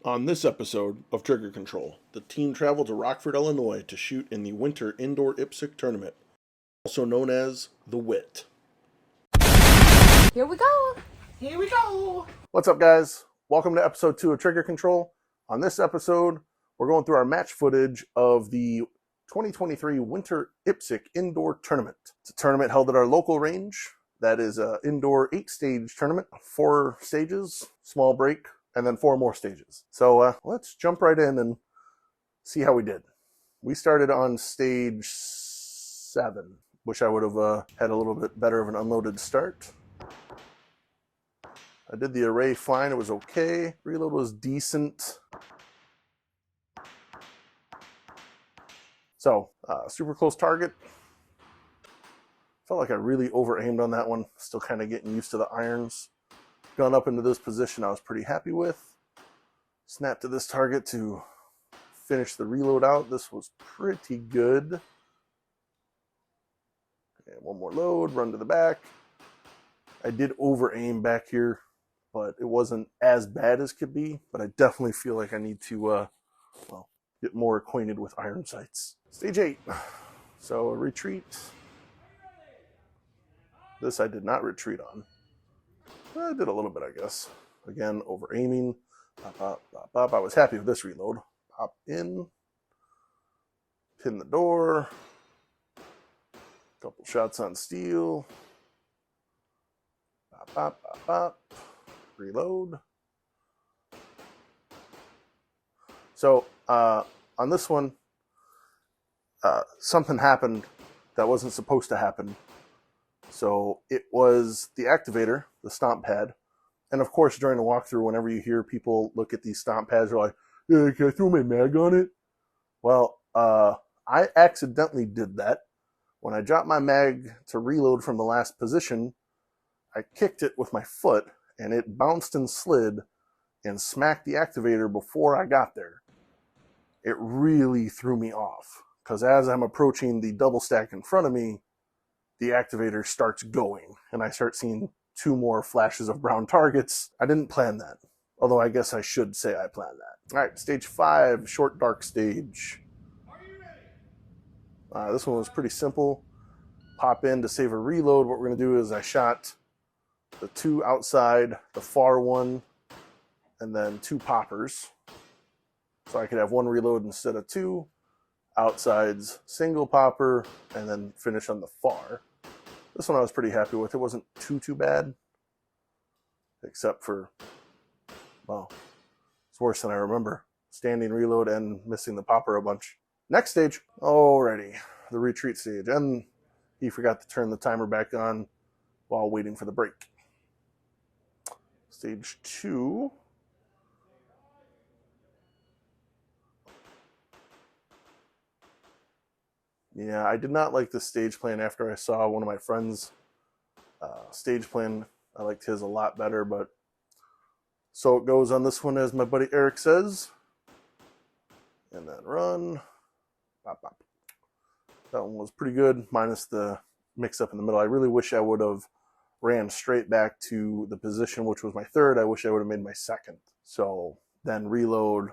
On this episode of Trigger Control, the team traveled to Rockford, Illinois to shoot in the Winter Indoor IPSC Tournament, also known as the WIIT. Here we go. Here we go. What's up, guys? Welcome to episode 2 of Trigger Control. On this episode, we're going through our match footage of the 2023 Winter IPSC Indoor Tournament. It's a tournament held at our local range. That is an indoor 8-stage tournament, 4 stages, small break, and then 4 more stages. So let's jump right in and see how we did. We started on stage 7. Wish I would have had a little bit better of an unloaded start. I did the array fine. It was okay. Reload was decent. So, super close target. Felt like I really over-aimed on that one. Still kind of getting used to the irons. Gone up into this position I was pretty happy with. Snapped to this target to finish the reload out. This was pretty good. Okay, one more load, run to the back. I did over-aim back here, but it wasn't as bad as could be. But I definitely feel like I need to, get more acquainted with iron sights. Stage 8. So a retreat. This I did not retreat on. I did a little bit, I guess. Again, over-aiming. Pop, pop, pop, pop. I was happy with this reload. Pop in. Pin the door. Couple shots on steel. Pop, pop, pop, pop. Reload. So, on this one, something happened that wasn't supposed to happen. So it was the activator, the stomp pad. And of course, during the walkthrough, whenever you hear people look at these stomp pads, they're like, yeah, can I throw my mag on it? Well, I accidentally did that. When I dropped my mag to reload from the last position, I kicked it with my foot, and it bounced and slid and smacked the activator before I got there. It really threw me off, because as I'm approaching the double stack in front of me, the activator starts going, and I start seeing 2 more flashes of brown targets. I didn't plan that, although I guess I should say I planned that. All right, stage 5, short dark stage. Are you ready? This one was pretty simple. Pop in to save a reload. What we're going to do is I shot the 2 outside, the far one, and then 2 poppers. So I could have 1 reload instead of 2. Outsides, single popper, and then finish on the far. This one I was pretty happy with. It wasn't too bad. Except for, well, it's worse than I remember. Standing reload and missing the popper a bunch. Next stage. Alrighty. The retreat stage. And he forgot to turn the timer back on while waiting for the break. Stage 2. Yeah, I did not like the stage plan after I saw one of my friends' stage plan. I liked his a lot better, but so it goes on this one, as my buddy Eric says. And then run. Bop, bop. That one was pretty good, minus the mix-up in the middle. I really wish I would have ran straight back to the position, which was my 3rd. I wish I would have made my 2nd. So then reload,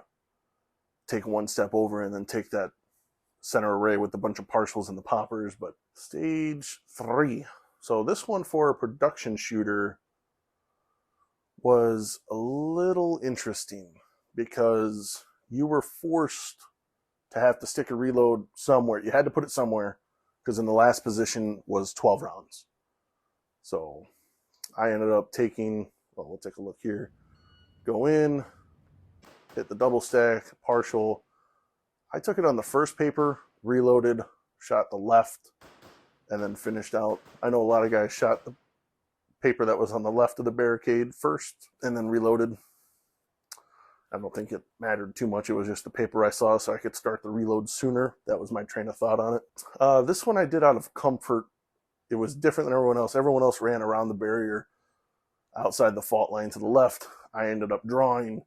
take 1 step over, and then take that center array with a bunch of partials and the poppers. But stage 3. So this one for a production shooter was a little interesting because you were forced to have to stick a reload somewhere. You had to put it somewhere because in the last position was 12 rounds. So I ended up taking, well, we'll take a look here. Go in, hit the double stack, partial. I took it on the first paper, reloaded, shot the left, and then finished out. I know a lot of guys shot the paper that was on the left of the barricade first and then reloaded. I don't think it mattered too much. It was just the paper I saw so I could start the reload sooner. That was my train of thought on it. This one I did out of comfort. It was different than everyone else. Everyone else ran around the barrier outside the fault line to the left. I ended up drawing,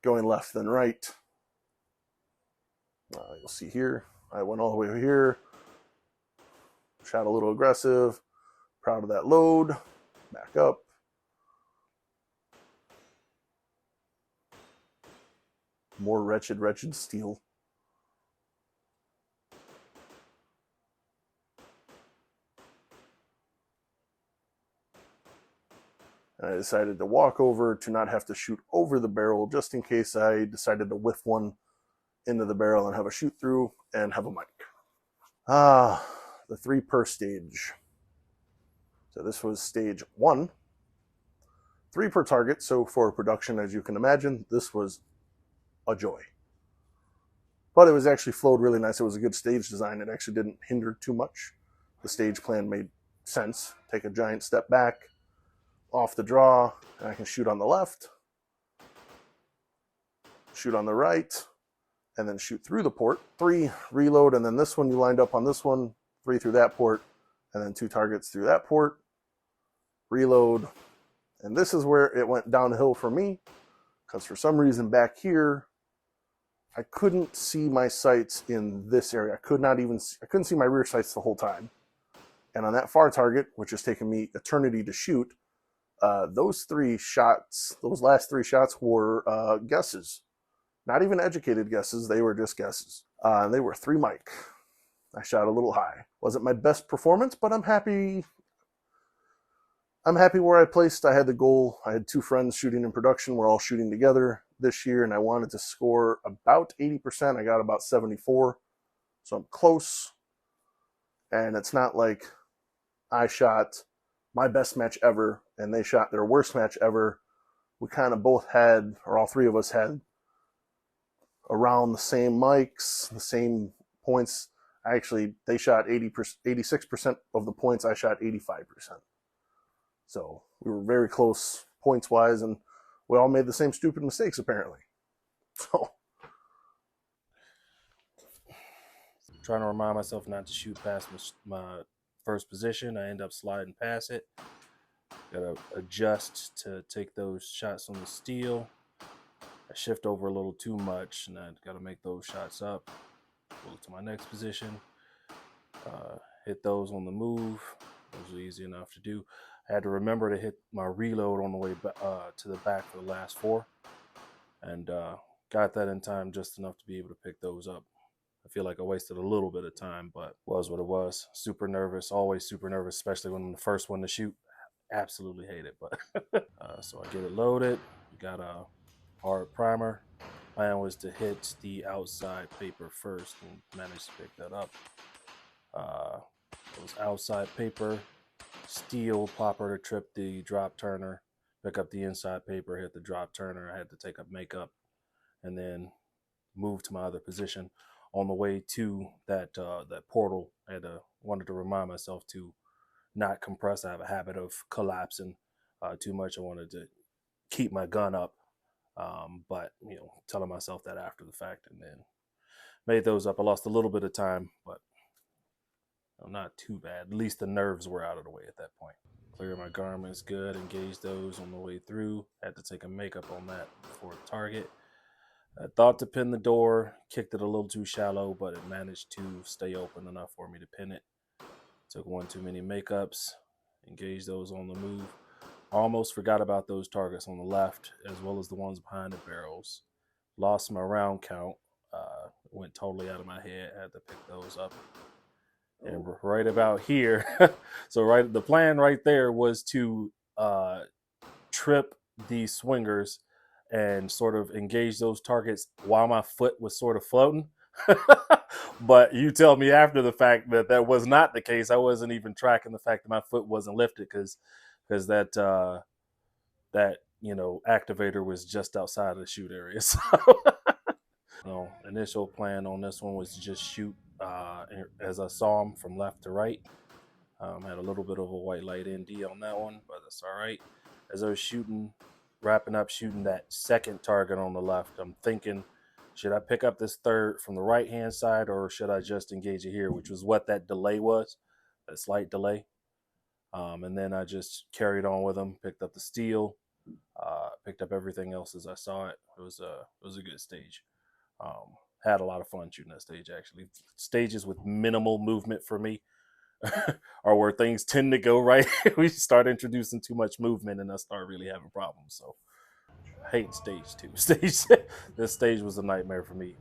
going left then right. You'll see here, I went all the way over here, shot a little aggressive, proud of that load, back up. more wretched, wretched steel. And I decided to walk over to not have to shoot over the barrel, just in case I decided to whiff one into the barrel and have a shoot through and have a mic. The 3 per stage. So this was stage 1. 3 per target, so for production, as you can imagine, this was a joy. But it was actually flowed really nice. It was a good stage design. It actually didn't hinder too much. The stage plan made sense. Take a giant step back, off the draw, and I can shoot on the left, shoot on the right, and then shoot through the port. 3, reload, and then this one you lined up on this one, 3 through that port, and then 2 targets through that port, reload. And this is where it went downhill for me, because for some reason back here, I couldn't see my sights in this area. I couldn't see my rear sights the whole time. And on that far target, which has taken me eternity to shoot, those last 3 shots were guesses. Not even educated guesses, they were just guesses. They were 3 mic. I shot a little high. Wasn't my best performance, but I'm happy. I'm happy where I placed. I had the goal. I had 2 friends shooting in production. We're all shooting together this year, and I wanted to score about 80%. I got about 74, so I'm close. And it's not like I shot my best match ever and they shot their worst match ever. We kind of both had, or all 3 of us had, around the same mics, the same points. Actually, they shot 86% of the points. I shot 85%. So we were very close points-wise, and we all made the same stupid mistakes, apparently. So, trying to remind myself not to shoot past my first position. I end up sliding past it. Got to adjust to take those shots on the steel. I shift over a little too much, and I got to make those shots up. Go to my next position. Hit those on the move. Those are easy enough to do. I had to remember to hit my reload on the way to the back for the last 4. And got that in time just enough to be able to pick those up. I feel like I wasted a little bit of time, but was what it was. Super nervous, always super nervous, especially when I'm the first one to shoot. Absolutely hate it, but so I get it loaded. Got a hard primer. Plan was to hit the outside paper first and managed to pick that up. It was outside paper, steel popper to trip the drop turner, pick up the inside paper, hit the drop turner. I had to take up makeup and then move to my other position. On the way to that portal, I wanted to remind myself to not compress. I have a habit of collapsing too much. I wanted to keep my gun up, but telling myself that after the fact, and then made those up. I lost a little bit of time, but not too bad. At least the nerves were out of the way at that point. Clear my garments good, engage those on the way through. Had to take a makeup on that before the target. I thought to pin the door, kicked it a little too shallow, but it managed to stay open enough for me to pin it. Took one too many makeups, engaged those on the move. Almost forgot about those targets on the left, as well as the ones behind the barrels. Lost my round count, went totally out of my head, had to pick those up. And right about here, so the plan right there was to trip the swingers and sort of engage those targets while my foot was sort of floating. But you tell me after the fact that was not the case. I wasn't even tracking the fact that my foot wasn't lifted because that activator was just outside of the shoot area. So initial plan on this one was to just shoot as I saw them from left to right. Had a little bit of a white light ND on that one, but that's all right. As I was wrapping up shooting that second target on the left, I'm thinking, should I pick up this third from the right-hand side, or should I just engage it here, which was what that delay was, that slight delay. And then I just carried on with them, picked up the steel, picked up everything else as I saw it. It was a good stage. Had a lot of fun shooting that stage, actually. Stages with minimal movement for me are where things tend to go right. We start introducing too much movement and I start really having problems. So hate stage 2. This stage was a nightmare for me.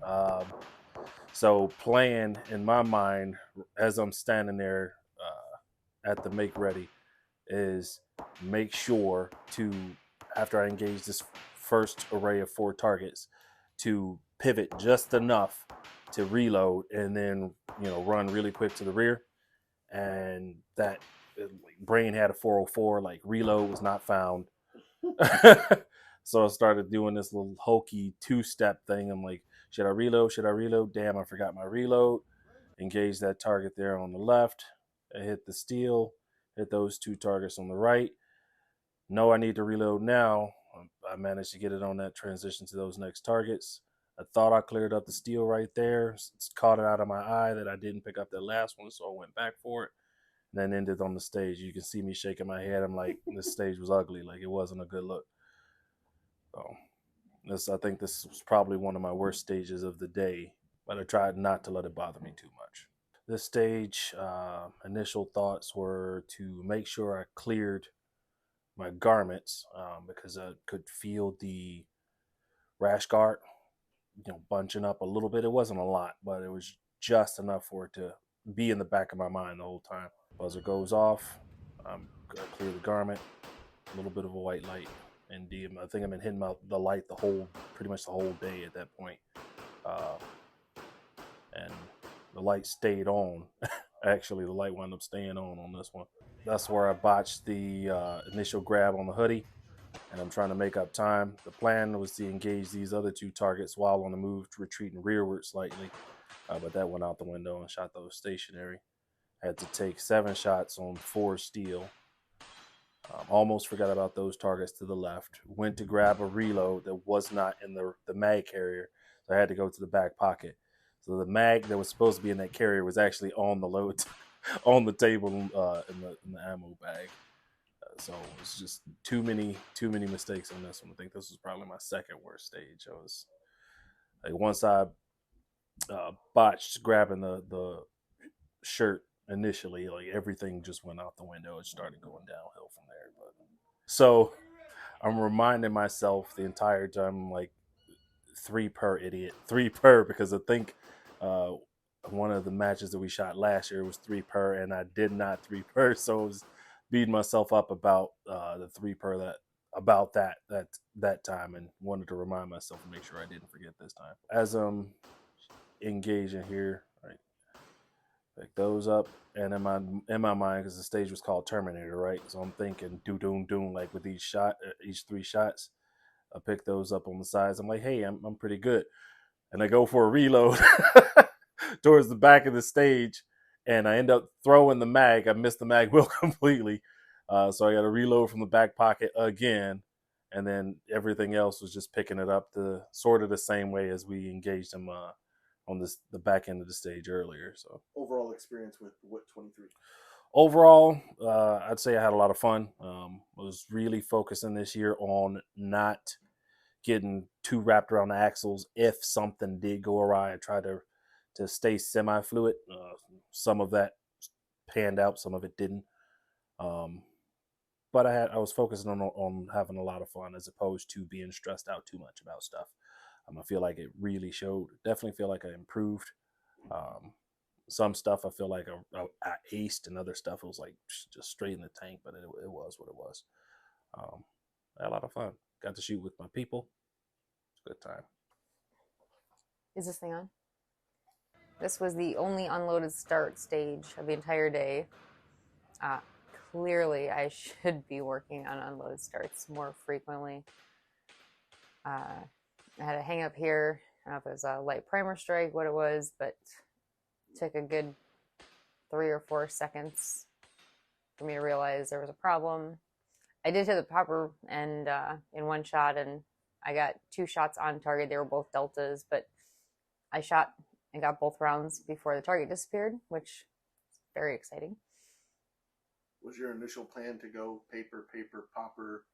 So playing in my mind as I'm standing there at the make ready is make sure to, after I engage this first array of 4 targets, to pivot just enough to reload and then run really quick to the rear. And that brain had a 404, like reload was not found. So I started doing this little hokey 2-step thing. I'm like, should I reload? Should I reload? Damn, I forgot my reload. Engage that target there on the left. I hit the steel, hit those 2 targets on the right. No, I need to reload now. I managed to get it on that transition to those next targets. I thought I cleared up the steel right there. It's caught it out of my eye that I didn't pick up that last one, so I went back for it. And then ended on the stage. You can see me shaking my head. I'm like, this stage was ugly. Like, it wasn't a good look. So I think this was probably one of my worst stages of the day, but I tried not to let it bother me too much. This stage, initial thoughts were to make sure I cleared my garments because I could feel the rash guard, bunching up a little bit. It wasn't a lot, but it was just enough for it to be in the back of my mind the whole time. Buzzer goes off. I'm gonna clear the garment. A little bit of a white light, and I think I've been hitting the light pretty much the whole day at that point. And the light stayed on. Actually, the light wound up staying on this one. That's where I botched the initial grab on the hoodie, and I'm trying to make up time. The plan was to engage these other 2 targets while on the move, retreating rearward slightly, but that went out the window and shot those stationary. Had to take 7 shots on 4 steel. Almost forgot about those targets to the left. Went to grab a reload that was not in the mag carrier, so I had to go to the back pocket. So the mag that was supposed to be in that carrier was actually on the load, on the table in the ammo bag. So it was just too many mistakes on this one. I think this was probably my second worst stage. I was like, once I botched grabbing the shirt initially, like everything just went out the window. It started going downhill from there. But so I'm reminding myself the entire time, like, 3 per idiot, 3 per, because I think one of the matches that we shot last year was 3 per, and I did not 3 per, so I was beating myself up about the 3 per that time, and wanted to remind myself and make sure I didn't forget this time. As I'm engaging here, right, pick those up, and in my mind, because the stage was called Terminator, right? So I'm thinking doom, like with each 3 shots. I pick those up on the sides. I'm like, hey, I'm pretty good. And I go for a reload towards the back of the stage, and I end up throwing the mag. I missed the mag wheel completely. So I got to reload from the back pocket again. And then everything else was just picking it up sort of the same way as we engaged them on the back end of the stage earlier. So Overall experience with WIIT 23. Overall, I'd say I had a lot of fun. I was really focusing this year on not getting too wrapped around the axles. If something did go awry, I tried to stay semi-fluid. Some of that panned out, some of it didn't. But I was focusing on having a lot of fun as opposed to being stressed out too much about stuff. I feel like it really showed. Definitely feel like I improved. Some stuff I feel like I aced, and other stuff it was like just straight in the tank, but it was what it was. I had a lot of fun. Got to shoot with my people. It's a good time. Is this thing on? This was the only unloaded start stage of the entire day. Clearly, I should be working on unloaded starts more frequently. I had a hang up here. I don't know if it was a light primer strike, what it was, but it took a good 3 or 4 seconds for me to realize there was a problem. I did hit the popper and in one shot, and I got 2 shots on target. They were both deltas, but I shot and got both rounds before the target disappeared, which is very exciting. Was your initial plan to go paper, popper,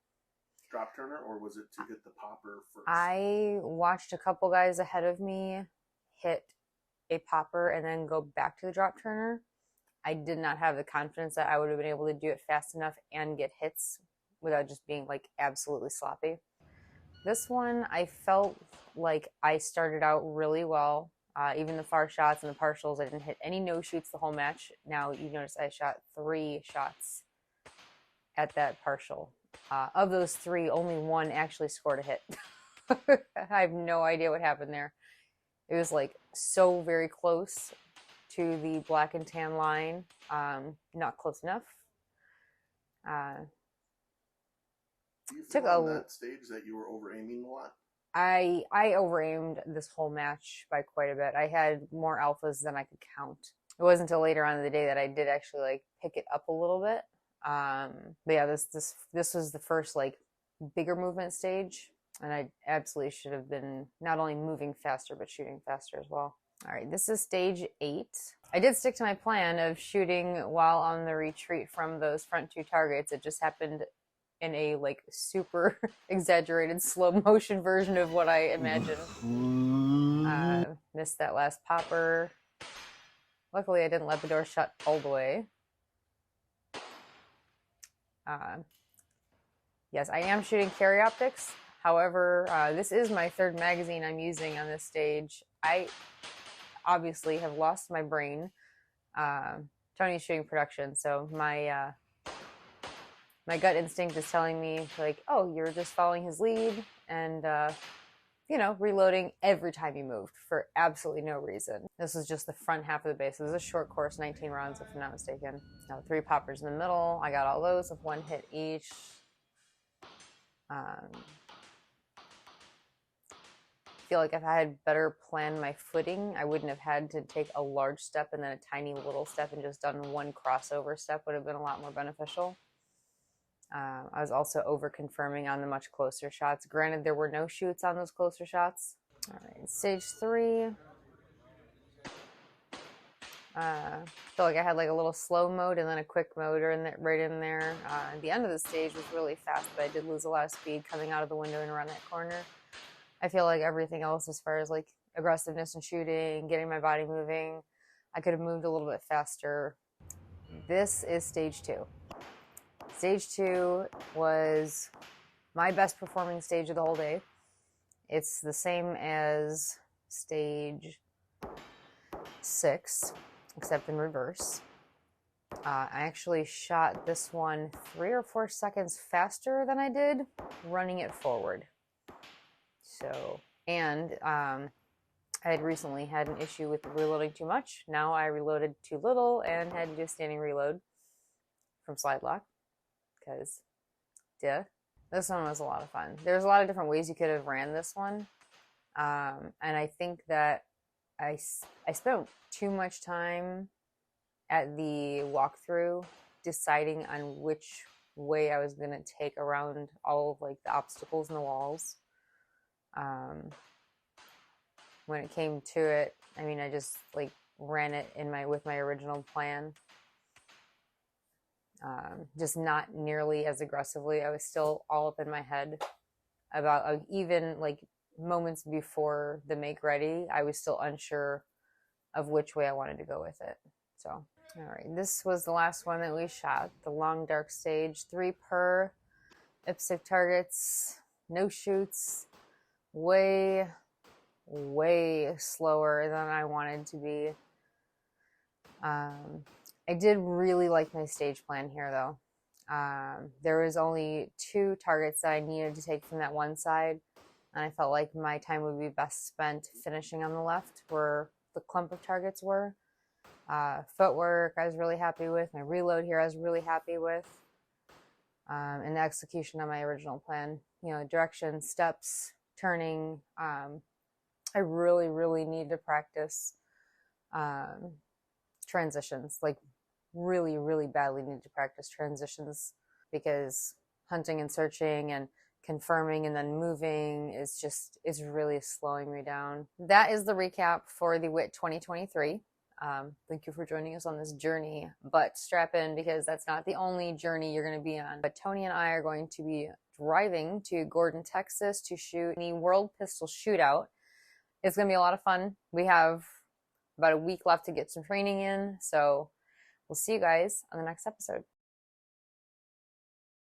drop turner, or was it to hit the popper first? I watched a couple guys ahead of me hit a popper and then go back to the drop turner. I did not have the confidence that I would have been able to do it fast enough and get hits without just being like absolutely sloppy. This one, I felt like I started out really well. Even the far shots and the partials, I didn't hit any no-shoots the whole match. Now, you notice I shot 3 shots at that partial. Of those 3, only 1 actually scored a hit. I have no idea what happened there. It was like so very close to the black and tan line. Not close enough. Do you Took feel on a- that stage that you were over aiming a lot? I over-aimed this whole match by quite a bit. I had more alphas than I could count. It wasn't until later on in the day that I did actually like pick it up a little bit. But yeah, this was the first like bigger movement stage, and I absolutely should have been not only moving faster but shooting faster as well. All right, this is stage 8. I did stick to my plan of shooting while on the retreat from those front 2 targets. It just happened in a like super exaggerated slow motion version of what I imagined. Missed that last popper. Luckily, I didn't let the door shut all the way. Yes, I am shooting carry optics. However, this is my 3rd magazine I'm using on this stage. I obviously have lost my brain. Tony's shooting production, so my gut instinct is telling me like, oh, you're just following his lead and reloading every time you moved for absolutely no reason. This is just the front half of the base. This is a short course, 19 rounds if I'm not mistaken. Now 3 poppers in the middle. I got all those with 1 hit each. I feel like if I had better planned my footing, I wouldn't have had to take a large step and then a tiny little step and just done 1 crossover step would have been a lot more beneficial. I was also over confirming on the much closer shots. Granted, there were no shoots on those closer shots. All right, stage 3. Feel like I had like a little slow mode and then a quick mode right in there. The end of the stage was really fast, but I did lose a lot of speed coming out of the window and around that corner. I feel like everything else as far as like aggressiveness and shooting, getting my body moving, I could have moved a little bit faster. This is stage 2. Stage 2 was my best performing stage of the whole day. It's the same as stage 6, except in reverse. I actually shot this one 3 or 4 seconds faster than I did running it forward. So, and I had recently had an issue with reloading too much. Now I reloaded too little and had to do a standing reload from slide lock. Because, this one was a lot of fun. There's a lot of different ways you could have ran this one. And I think that I spent too much time at the walkthrough deciding on which way I was going to take around all of like the obstacles and the walls. When it came to it, I mean, I just like ran it with my original plan. Just not nearly as aggressively. I was still all up in my head about even like moments before the make ready. I was still unsure of which way I wanted to go with it. So, all right, this was the last one that we shot, the long dark stage, 3 per IPSC targets, no shoots, way slower than I wanted to be. I did really like my stage plan here, though. There was only 2 targets that I needed to take from that one side, and I felt like my time would be best spent finishing on the left where the clump of targets were. Footwork, I was really happy with. My reload here, I was really happy with. And the execution on my original plan. You know, direction, steps, turning. I really need to practice transitions, like really badly need to practice transitions, because hunting and searching and confirming and then moving is really slowing me down. That is the recap for the WIIT 2023. Thank you for joining us on this journey, but strap in because that's not the only journey you're going to be on. But Tony and I are going to be driving to Gordon, Texas to shoot the World Pistol Shootout. It's going to be a lot of fun. We have about a week left to get some training in, so we'll see you guys on the next episode.